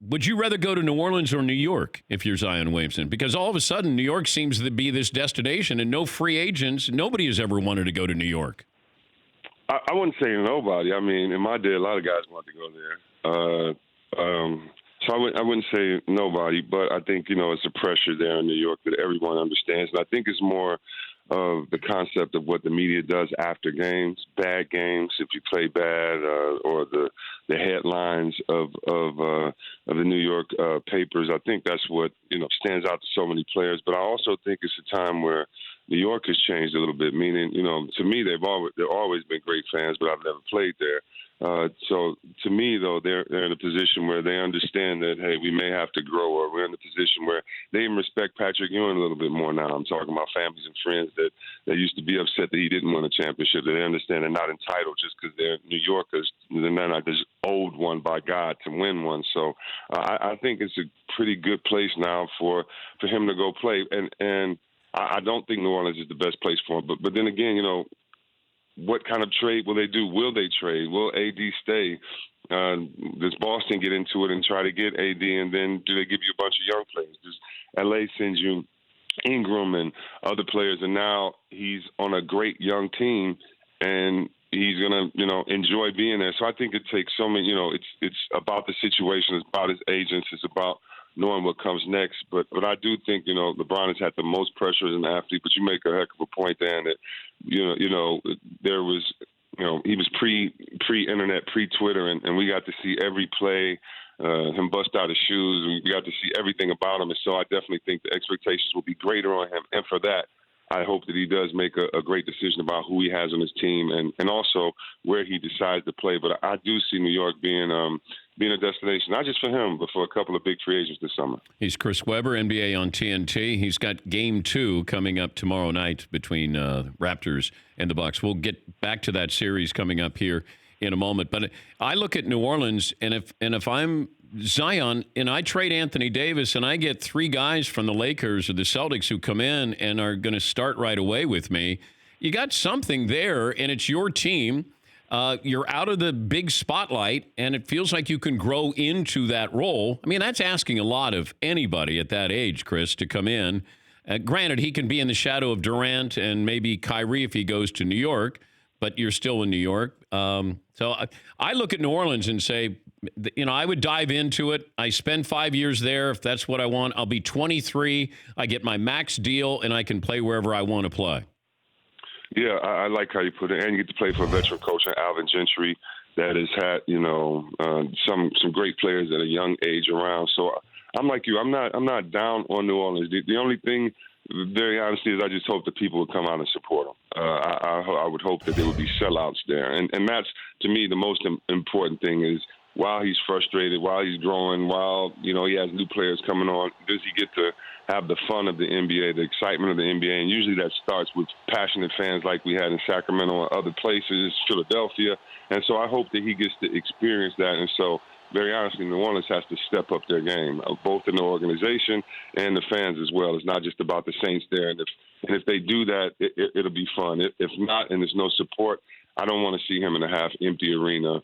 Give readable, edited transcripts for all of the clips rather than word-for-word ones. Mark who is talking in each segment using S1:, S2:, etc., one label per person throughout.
S1: would you rather go to New Orleans or New York if you're Zion Williamson? Because all of a sudden, New York seems to be this destination, and no free agents. Nobody has ever wanted to go to New York.
S2: I wouldn't say nobody. I mean, in my day, a lot of guys want to go there. So I wouldn't say nobody, but I think, it's a pressure there in New York that everyone understands. And I think it's more of the concept of what the media does after games, bad games, if you play bad, or the headlines of the New York papers. I think that's what, stands out to so many players. But I also think it's a time where New York has changed a little bit, meaning, to me, they've always been great fans, but I've never played there. So to me, though, they're in a position where they understand that, hey, we may have to grow, or we're in a position where they even respect Patrick Ewing a little bit more now. I'm talking about families and friends that used to be upset that he didn't win a championship. They understand they're not entitled just because they're New Yorkers. They're not just owed one by God to win one. So I think it's a pretty good place now for him to go play. And I don't think New Orleans is the best place for him. But then again, what kind of trade will they do? Will they trade? Will AD stay? Does Boston get into it and try to get AD, and then do they give you a bunch of young players? Does LA send you Ingram and other players, and now he's on a great young team, and he's going to, enjoy being there. So I think it takes so many, it's about the situation, it's about his agents, it's about knowing what comes next. But I do think, LeBron has had the most pressure as an athlete, but you make a heck of a point, Dan, that, there was, he was pre-internet, pre-Twitter, and we got to see every play, him bust out his shoes, and we got to see everything about him. And so I definitely think the expectations will be greater on him. And for that, I hope that he does make a great decision about who he has on his team and also where he decides to play. But I do see New York being a destination, not just for him, but for a couple of big free agents this summer.
S1: He's Chris Webber, NBA on TNT. He's got Game 2 coming up tomorrow night between Raptors and the Bucks. We'll get back to that series coming up here in a moment. But I look at New Orleans, and if I'm Zion and I trade Anthony Davis and I get 3 guys from the Lakers or the Celtics who come in and are going to start right away with me, you got something there, and it's your team. You're out of the big spotlight, and it feels like you can grow into that role. I mean, that's asking a lot of anybody at that age, Chris, to come in. Granted, he can be in the shadow of Durant and maybe Kyrie if he goes to New York, but you're still in New York. So I look at New Orleans and say, I would dive into it. I spend 5 years there. If that's what I want, I'll be 23. I get my max deal, and I can play wherever I want to play.
S2: Yeah, I like how you put it. And you get to play for a veteran coach, Alvin Gentry, that has had, some great players at a young age around. So I'm like you. I'm not down on New Orleans. The only thing, very honestly, is I just hope that people would come out and support them. I would hope that there would be sellouts there. And that's, to me, the most important thing is, while he's frustrated, while he's growing, while, he has new players coming on, does he get to have the fun of the NBA, the excitement of the NBA? And usually that starts with passionate fans like we had in Sacramento and other places, Philadelphia. And so I hope that he gets to experience that. And so, very honestly, New Orleans has to step up their game, both in the organization and the fans as well. It's not just about the Saints there. And if they do that, it'll be fun. If not, and there's no support, I don't want to see him in a half-empty arena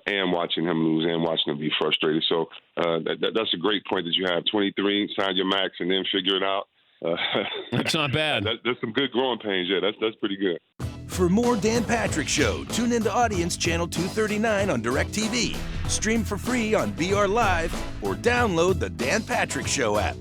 S2: and watching him lose and watching him be frustrated. So that's a great point that you have. 23, sign your max, and then figure it out.
S1: That's not bad.
S2: That's some good growing pains. Yeah, that's pretty good.
S3: For more Dan Patrick Show, tune into Audience Channel 239 on DirecTV. Stream for free on BR Live or download the Dan Patrick Show app.